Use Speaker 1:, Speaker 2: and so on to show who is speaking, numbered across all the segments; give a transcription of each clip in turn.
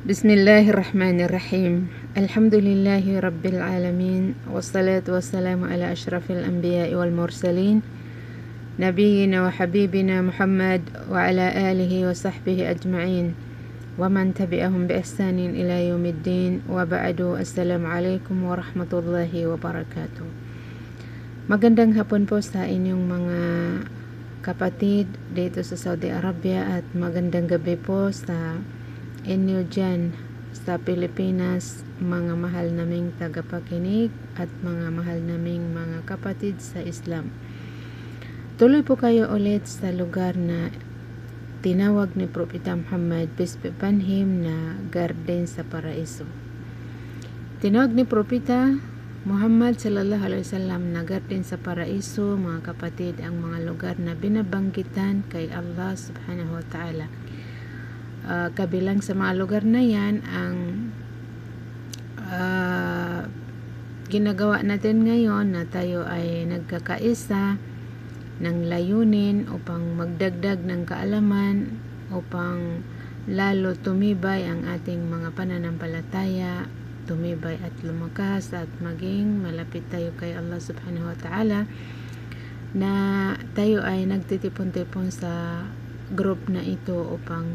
Speaker 1: Bismillahirrahmanirrahim. Alhamdulillahi Rabbil Alamin. Wassalatu wassalamu ala ashrafil anbiya'i wal mursalin. Nabiyyina wa habibina Muhammad wa ala alihi wa sahbihi ajma'in. Wa man tabi'ahum bi ihsanin ila yaumiddin. Wa ba'du. Assalamualaikum warahmatullahi wabarakatuh. Magandang hapon po sa inyong mga kapatid dito sa Saudi Arabia at magandang gabi po sa inyo dyan sa Pilipinas, mga mahal naming tagapakinig at mga mahal naming mga kapatid sa Islam. Tuloy po kayo ulit sa lugar na tinawag ni Propeta Muhammad peace be upon him na Garden sa Paraiso. Tinawag ni Propeta Muhammad sallallahu alaihi wasallam na Garden sa Paraiso, mga kapatid, ang mga lugar na binabanggitan kay Allah subhanahu wa ta'ala. Kabilang sa mga lugar na yan ang ginagawa natin ngayon na tayo ay nagkakaisa ng layunin upang magdagdag ng kaalaman, upang lalo tumibay ang ating mga pananampalataya, tumibay at lumakas at maging malapit tayo kay Allah subhanahu wa ta'ala, na tayo ay nagtitipon-tipon sa group na ito upang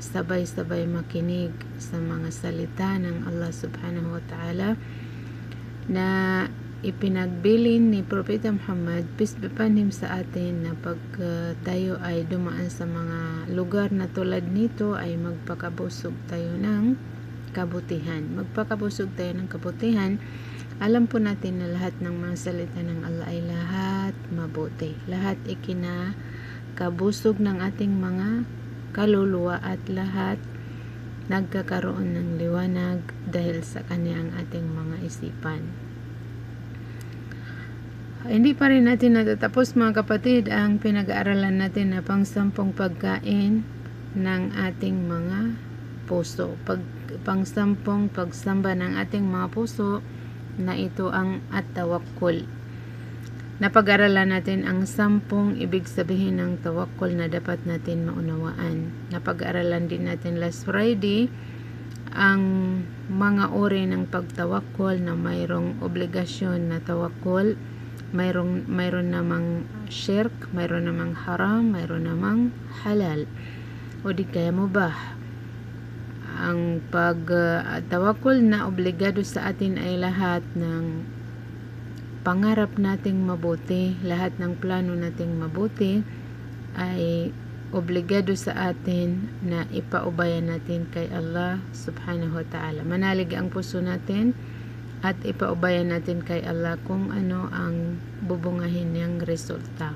Speaker 1: sabay-sabay makinig sa mga salita ng Allah subhanahu wa ta'ala na ipinagbilin ni Propeta Muhammad peace be upon him sa atin, na pag tayo ay dumaan sa mga lugar na tulad nito ay magpakabusog tayo ng kabutihan. Alam po natin na lahat ng mga salita ng Allah ay lahat mabuti, lahat ikinakabusog ng ating mga kaluluwa at lahat nagkakaroon ng liwanag dahil sa kanya ang ating mga isipan. Hindi pa rin natin natatapos, mga kapatid, ang pinag-aaralan natin na pang-sampung pagkain ng ating mga puso. Pang-sampung pagsamba ng ating mga puso, na ito ang at-tawakkul. Napag-aralan natin ang 10 ibig sabihin ng tawakkul na dapat natin maunawaan. Napag-aralan din natin last Friday ang mga uri ng pagtawakkul, na mayroong obligasyon na tawakkul, mayroon namang shirk, mayroon namang haram, mayroon namang halal o di kaya mubah. Ang pagtawakkul na obligado sa atin ay lahat ng pangarap nating mabuti, lahat ng plano nating mabuti ay obligado sa atin na ipaubayan natin kay Allah subhanahu wa ta'ala. Manalig ang puso natin at ipaubayan natin kay Allah kung ano ang bubungahin niyang resulta.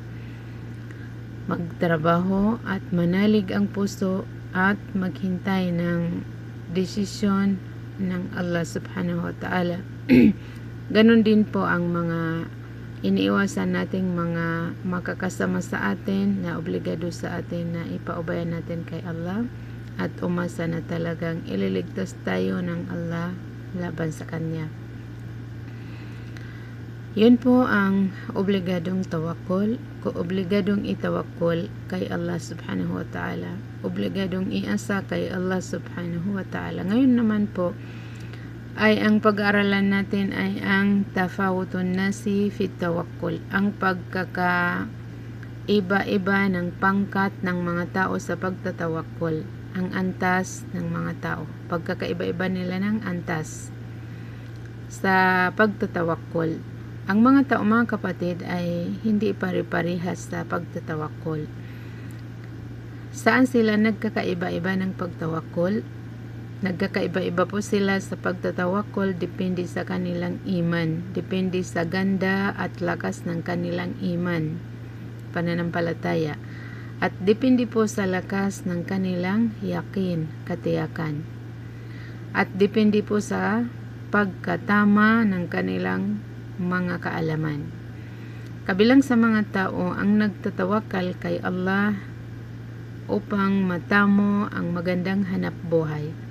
Speaker 1: Magtrabaho at manalig ang puso at maghintay ng desisyon ng Allah subhanahu wa ta'ala. Ganon din po ang mga iniiwasan nating mga makakasama sa atin na obligado sa atin na ipaubayan natin kay Allah at umasa na talagang ililigtas tayo ng Allah laban sa Kanya. Yun po ang obligadong tawakkul, obligadong itawakkul kay Allah subhanahu wa ta'ala, obligadong iasa kay Allah subhanahu wa ta'ala. Ngayon naman po ay ang pag-aaralan natin ay ang tafawutun nasi fit tawakkul, ang pagkakaiba-iba ng pangkat ng mga tao sa pagtatawakkul, ang antas ng mga tao, pagkakaiba-iba nila ng antas sa pagtatawakkul. Ang mga tao, mga kapatid, ay hindi pare-parehas sa pagtatawakkul. Saan sila nagkakaiba-iba ng pagtawakkul? Nagkakaiba-iba po sila sa pagtatawakkul, depende sa kanilang iman, depende sa ganda at lakas ng kanilang iman, pananampalataya, at depende po sa lakas ng kanilang yakin, katiyakan, at depende po sa pagkatama ng kanilang mga kaalaman. Kabilang sa mga tao ang nagtatawakal kay Allah upang matamo ang magandang hanap buhay.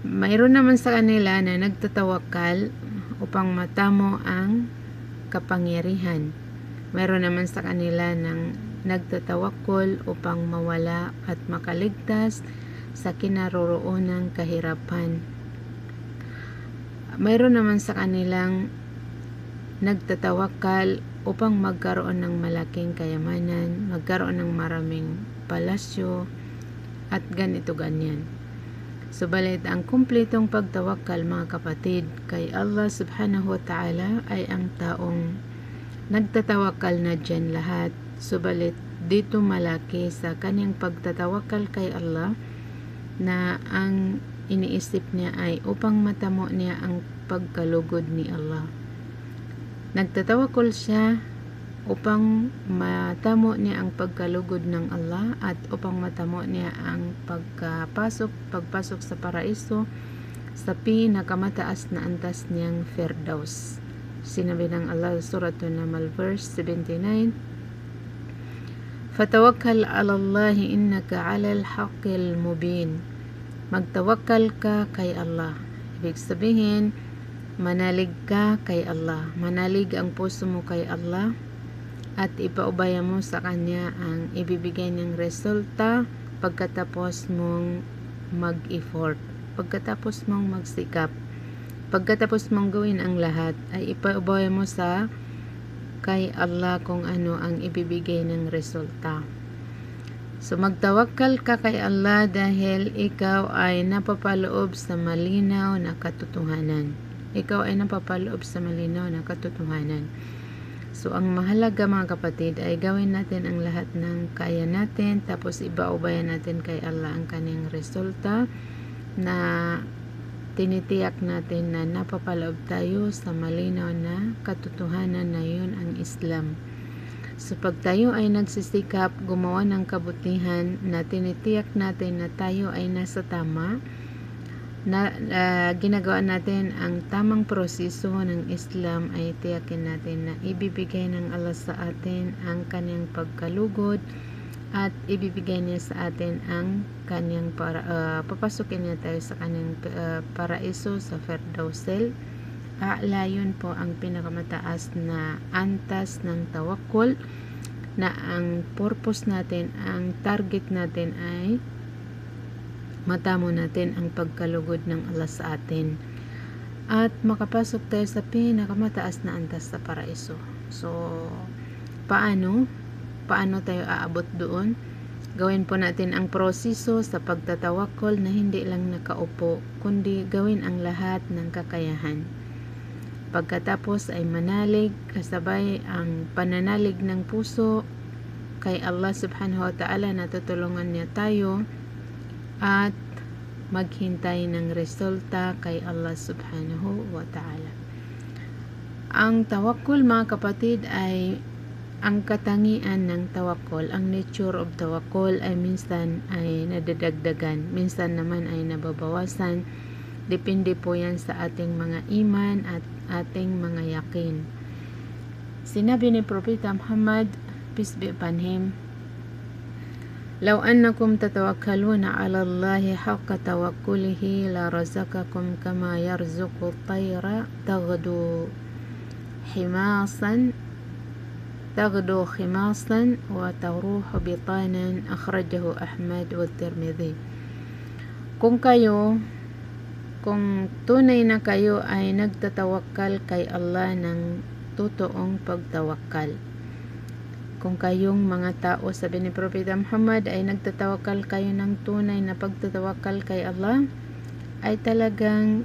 Speaker 1: Mayroon naman sa kanila na nagtatawakal upang matamo ang kapangyarihan. Mayroon naman sa kanila ng nagtatawakkol upang mawala at makaligtas sa kinaroroonang kahirapan. Mayroon naman sa kanilang nagtatawakal upang magkaroon ng malaking kayamanan, magkaroon ng maraming palasyo, at ganito ganyan. Subalit ang kumpletong pagtawakal, mga kapatid, kay Allah subhanahu wa ta'ala ay ang taong nagtatawakal na dyan lahat. Subalit dito malaki sa kanyang pagtatawakal kay Allah na ang iniisip niya ay upang matamo niya ang pagkalugod ni Allah. Nagtatawakal siya upang matamo niya ang pagkalugod ng Allah at upang matamo niya ang pagpasok sa paraiso sa pinakamataas na antas niyang Firdaus. Sinabi ng Allah sa Suratul Namal verse 79, "Fatawakkal 'ala Allah innaka 'alal haqqil mubin." Magtawakkal ka kay Allah. Ibig sabihin, manalig ka kay Allah. Manalig ang puso mo kay Allah at ipaubaya mo sa Kanya ang ibibigay niyang resulta pagkatapos mong mag-effort, pagkatapos mong magsikap, pagkatapos mong gawin ang lahat, ay ipaubaya mo sa kay Allah kung ano ang ibibigay ng resulta. So magtawakkal ka kay Allah dahil ikaw ay napapaloob sa malinaw na katotohanan. Ikaw ay napapaloob sa malinaw na katotohanan. So ang mahalaga, mga kapatid, ay gawin natin ang lahat ng kaya natin, tapos ibaubayan natin kay Allah ang kanyang resulta na tinitiyak natin na napapaloob tayo sa malinaw na katotohanan na yun ang Islam. So pag tayo ay nagsisikap gumawa ng kabutihan na tinitiyak natin na tayo ay nasa tama, na ginagawa natin ang tamang proseso ng Islam, ay tiyakin natin na ibibigay ng Allah sa atin ang kanyang pagkalugod at ibibigay niya sa atin ang kanyang papasukin niya tayo sa kanyang paraiso sa Firdausil A'la. Yun po ang pinakamataas na antas ng tawakkul, na ang purpose natin, ang target natin ay matamo natin ang pagkalugod ng Allah sa atin at makapasok tayo sa pinakamataas na antas sa paraiso. So paano tayo aabot doon? Gawin po natin ang proseso sa pagtatawakol na hindi lang nakaupo, kundi gawin ang lahat ng kakayahan. Pagkatapos ay manalig kasabay ang pananalig ng puso kay Allah subhanahu wa ta'ala na tutulungan niya tayo, at maghintay ng resulta kay Allah subhanahu wa ta'ala. Ang tawakkul, mga kapatid, ay ang katangian ng tawakkul, ang nature of tawakkul ay minsan ay nadadagdagan, minsan naman ay nababawasan. Depende po yan sa ating mga iman at ating mga yakin. Sinabi ni Propeta Muhammad, peace be upon him, "Law annakum tatawakkaluna 'ala Allahi haqqa tawakkulihi la razaqakum kama yarzuqu at-tayra taghdu khimasan wa taruhu bitanan." Akhrajahu Ahmad wa Tirmidhi. Kung tunay na kayo ay nagtatawakkal kay Allah ng totoong pagtawakkal, kung kayong mga tao, sabi ni Propeta Muhammad, ay nagtatawakal kayo ng tunay na pagtatawakal kay Allah, ay talagang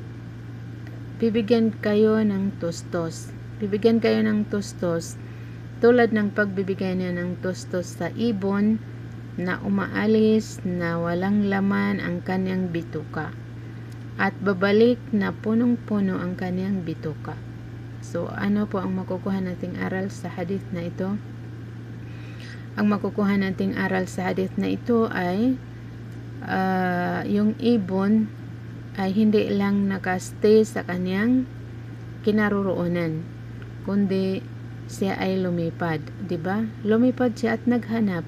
Speaker 1: bibigyan kayo ng tustos. Bibigyan kayo ng tustos tulad ng pagbibigay niya ng tustos sa ibon na umaalis na walang laman ang kanyang bituka at babalik na punong-puno ang kanyang bituka. So ano po ang makukuha nating aral sa hadith na ito? Ang makukuha nating aral sa hadith na ito ay yung ibon ay hindi lang nakastay sa kanyang kinaroroonan, kundi siya ay lumipad, 'di ba? Lumipad siya at naghanap.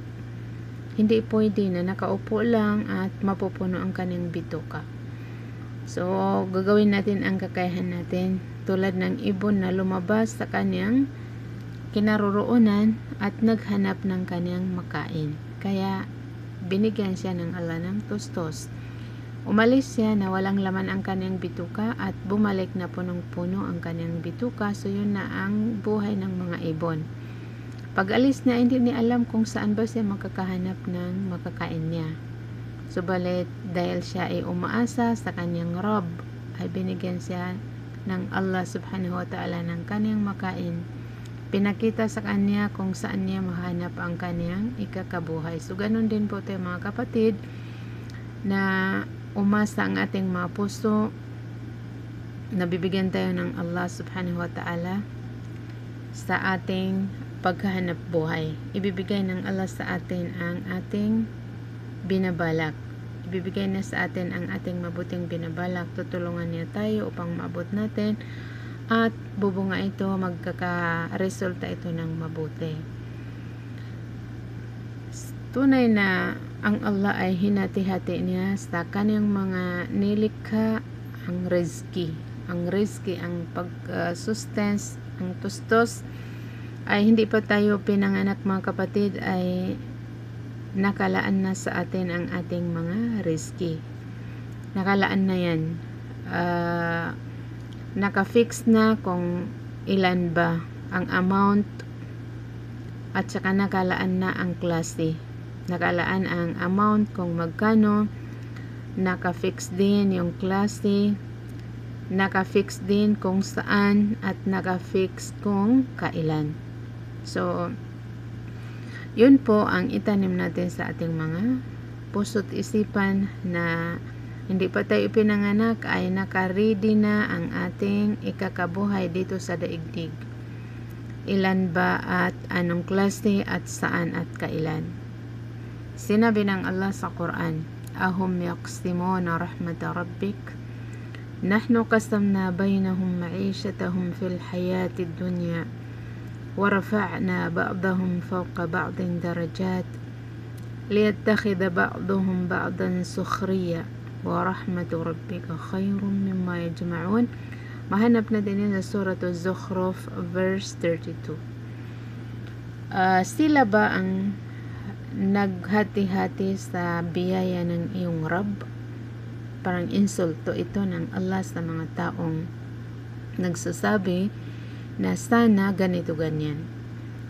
Speaker 1: Hindi pwede na nakaupo lang at mapupuno ang kanyang bituka. So gagawin natin ang kakayahan natin tulad ng ibon na lumabas sa kanyang kinaroroonan at naghanap ng kanyang makain. Kaya binigyan siya ng Allah ng tustos. Umalis siya na walang laman ang kanyang bituka at bumalik na punong-puno ang kanyang bituka. So yun na ang buhay ng mga ibon. Pag alis niya, hindi niya alam kung saan ba siya makakahanap ng makakain niya. Subalit dahil siya ay umaasa sa kanyang Rabb, ay binigyan siya ng Allah subhanahu wa ta'ala ng kanyang makain. Pinakita sa kanya kung saan niya mahanap ang kanyang ikakabuhay. So ganun din po tayo mga kapatid, na umasa ang ating mga puso, nabibigyan tayo ng Allah subhanahu wa ta'ala sa ating paghahanap buhay. Ibibigay ng Allah sa atin ang ating binabalak. Ibibigay na sa atin ang ating mabuting binabalak. Tutulungan niya tayo upang maabot natin at bubunga ito, magkakaresulta ito ng mabuti. Tunay na ang Allah ay hinati-hati niya sa kanyang mga nilikha ang rizki. Ang rizki, ang pag-sustance, ang tustos ay hindi pa tayo pinanganak mga kapatid, ay nakalaan na sa atin ang ating mga rizki. Nakalaan na yan. Nakafix na kung ilan ba ang amount, at saka nakalaan na ang klase. Nakalaan ang amount kung magkano, nakafix din yung klase, nakafix din kung saan, at nakafix kung kailan. So yun po ang itanim natin sa ating mga puso't isipan, na hindi pa tayo pinanganak ay nakaready na ang ating ikakabuhay dito sa daigdig. Ilan ba at anong klase at saan at kailan. Sinabi ng Allah sa Quran, ahum yaqsimuna rahmata rabbik nahnu qasamna bainahum ma'ishatahum fil hayatid dunya wa rafa'na ba'dahum fawqa ba'din darajat liyattakhidha ba'duhum ba'dan sukhriya wa rahmatu rabbika khairum mimma yajma'un. Mahanap natin yan sa Surah Az-Zukhruf verse 32. Sila ba ang naghati-hati sa biyaya ng iyong Rabb? Parang insulto ito ng Allah sa mga taong nagsasabi na sana ganito ganyan,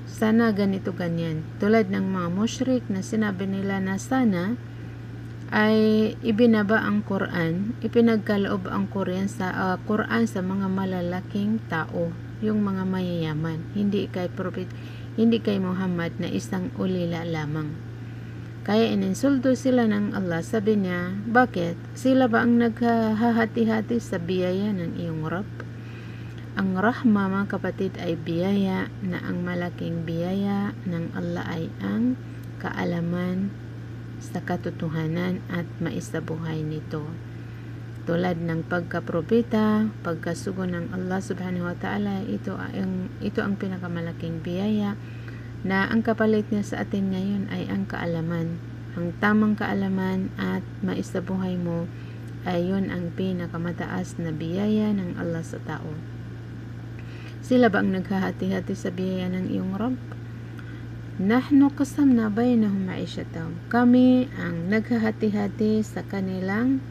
Speaker 1: sana ganito ganyan. Tulad ng mga mushrik na sinabi nila na sana ay ibinaba ang Quran, ipinagkaloob ang Quran sa mga malalaking tao, yung mga mayayaman, hindi kay prophet, hindi kay Muhammad na isang ulila lamang. Kaya ininsulto sila ng Allah. Sabi niya, bakit? Sila ba ang naghahati-hati sa biyaya ng iyong Rabb? Ang rahma mga kapatid ay biyaya, na ang malaking biyaya ng Allah ay ang kaalaman sa katotohanan at maisabuhay nito. Tulad ng pagkapropeta, pagkasugo ng Allah subhanahu wa ta'ala, ito ang pinakamalaking biyaya, na ang kapalit niya sa atin ngayon ay ang kaalaman. Ang tamang kaalaman at maisabuhay mo ay yun ang pinakamataas na biyaya ng Allah sa tao. Sila ba ang naghahati-hati sa biyaya ng iyong Rabb? Nahnu qasamna bainahum ma'ishatahum. Kami ang naghahati-hati sa kanilang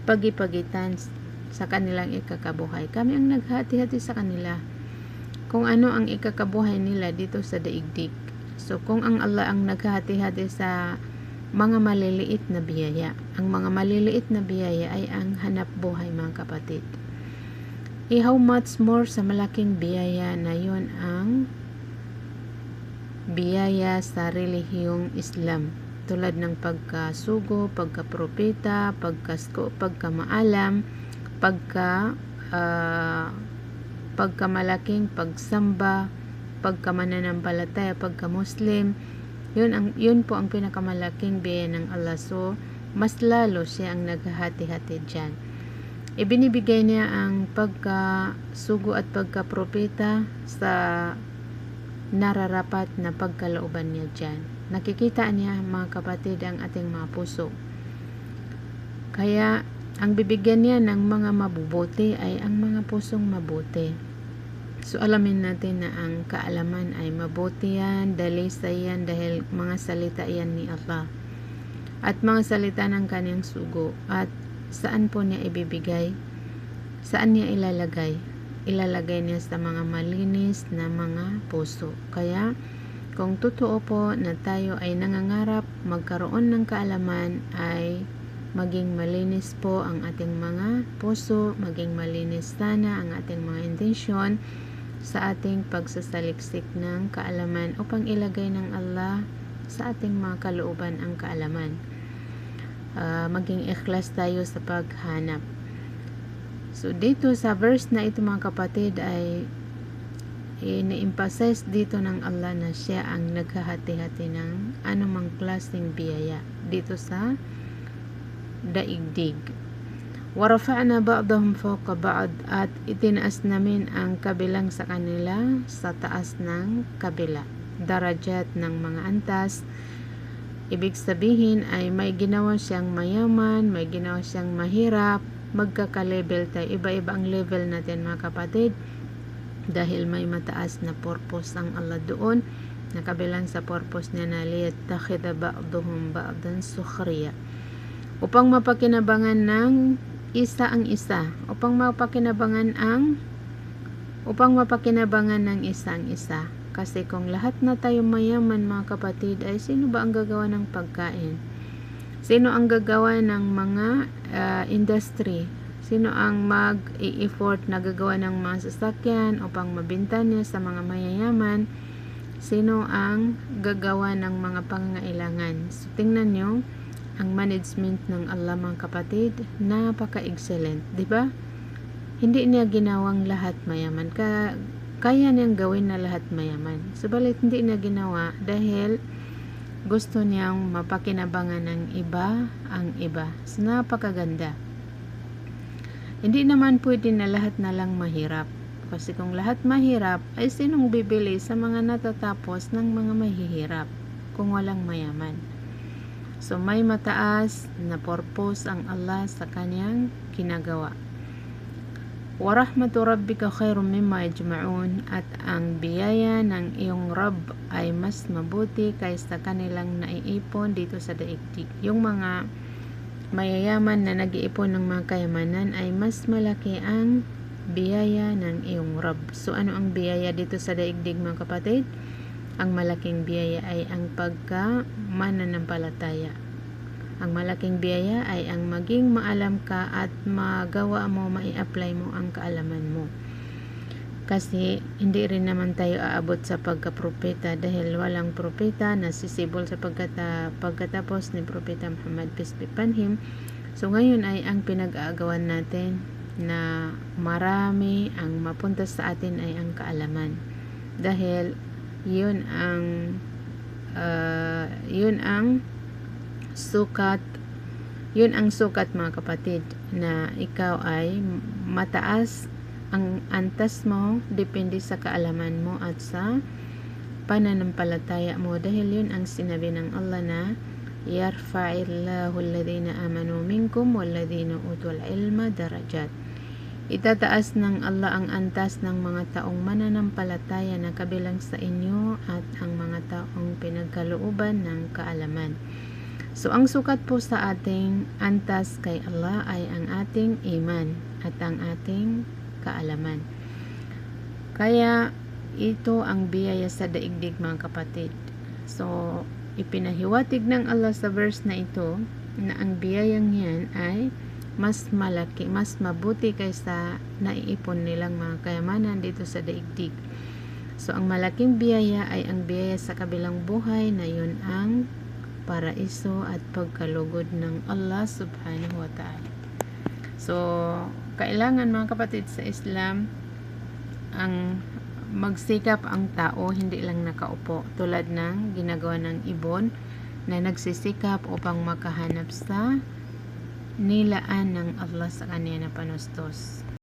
Speaker 1: pagipagitan, sa kanilang ikakabuhay. Kami ang naghahati-hati sa kanila kung ano ang ikakabuhay nila dito sa daigdig. So kung ang Allah ang naghahati-hati sa mga maliliit na biyaya, ang mga maliliit na biyaya ay ang hanap buhay mga kapatid. How much more sa malaking biyaya na yun ang biyaya sa relihiyong Islam, tulad ng pagkasugo, pagkapropeta, pagkamaalam, pagkamalaking pagsamba, pagkamananampalataya, pagkamuslim. Yun po ang pinakamalaking biyaya ng Allah. So mas lalo siya ang naghahati-hati dyan. Ibinibigay niya ang pagkasugo at pagkapropeta sa nararapat na pagkalooban niya dyan. Nakikita niya mga kapatid ang ating mga puso. Kaya ang bibigyan niya ng mga mabubuti ay ang mga pusong mabuti. So alamin natin na ang kaalaman ay mabuti yan, dalisay yan, dahil mga salita yan ni Allah at mga salita ng kanyang sugo. At saan po niya ibibigay? Saan niya ilalagay? Ilalagay niya sa mga malinis na mga puso. Kaya kung totoo po na tayo ay nangangarap magkaroon ng kaalaman, ay maging malinis po ang ating mga puso, maging malinis sana ang ating mga intensyon sa ating pagsasaliksik ng kaalaman upang ilagay ng Allah sa ating mga kalooban ang kaalaman. Maging ikhlas tayo sa paghanap. So dito sa verse na ito mga kapatid ay ini-emphasize dito ng Allah na siya ang naghahati-hati ng anumang klaseng biyaya dito sa daigdig. Warafa'na ba'dahum fawqa ba'd, at itinaas namin ang kabilang sa kanila sa taas ng kabila. Darajat ng mga antas. Ibig sabihin ay may ginawa siyang mayaman, may ginawa siyang mahirap, magkaka-level tayo. Iba-iba ang level natin mga kapatid, dahil may mataas na purpose ang Allah doon, na kabilang sa purpose niya na liyattakhidha ba'duhum ba'dan sukhriya, upang mapakinabangan ng isa ang isa, upang mapakinabangan ng isa ang isa. Kasi kung lahat na tayo mayaman mga kapatid, ay sino ba ang gagawa ng pagkain? Sino ang gagawa ng mga industry? Sino ang mag-i-effort na gagawa ng mga sasakyan upang mabenta niya sa mga mayayaman? Sino ang gagawa ng mga pangangailangan? So tingnan nyo, ang management ng Allah mga kapatid, napaka-excellent, di ba? Hindi niya ginawang lahat mayaman. Kaya niyang gawin na lahat mayaman. Subalit hindi niya ginawa dahil gusto niyang mapakinabangan ng iba ang iba. So, napakaganda. Hindi naman pwede na lahat na lang mahirap. Kasi kung lahat mahirap, ay sinong bibili sa mga natatapos ng mga mahihirap kung walang mayaman? So may mataas na purpose ang Allah sa kanyang ginagawa. Wa rahmatu rabbika khairum mimma yajma'un, at ang biyaya ng iyong Rabb ay mas mabuti kaysa kanilang naiipon dito sa daigdig. Yung mga mayayaman na nag-iipon ng mga kayamanan, ay mas malaki ang biyaya ng iyong Rabb. So ano ang biyaya dito sa daigdig mga kapatid? Ang malaking biyaya ay ang pagka-mananampalataya. Ang malaking biyaya ay ang maging maalam ka at magawa mo, mai-apply mo ang kaalaman mo. Kasi hindi rin naman tayo aabot sa pagka-propeta, dahil walang propeta na sisibol sa pagkatapos ni Propeta Muhammad, peace be upon him. So ngayon ay ang pinag-aagawan natin na marami ang mapunta sa atin ay ang kaalaman. Dahil yun ang sukat mga kapatid, na ikaw ay mataas ang antas mo depende sa kaalaman mo at sa pananampalataya mo, dahil yun ang sinabi ng Allah na yarfa'illahu alladhina amanu minkum walladhina utul ilma darajat. Itataas ng Allah ang antas ng mga taong mananampalataya na kabilang sa inyo at ang mga taong pinagkalooban ng kaalaman. So ang sukat po sa ating antas kay Allah ay ang ating iman at ang ating kaalaman. Kaya ito ang biyaya sa daigdig mga kapatid. So ipinahiwatig ng Allah sa verse na ito na ang biyayang yan ay mas malaki, mas mabuti kaysa naiipon nilang mga kayamanan dito sa daigdig. So ang malaking biyaya ay ang biyaya sa kabilang buhay, na yun ang paraiso at pagkalugod ng Allah subhanahu wa ta'ala. So kailangan mga kapatid sa Islam, ang magsikap ang tao, hindi lang nakaupo tulad ng ginagawa ng ibon na nagsisikap upang makahanap sa nilaan ng Allah sa kanya na panustos.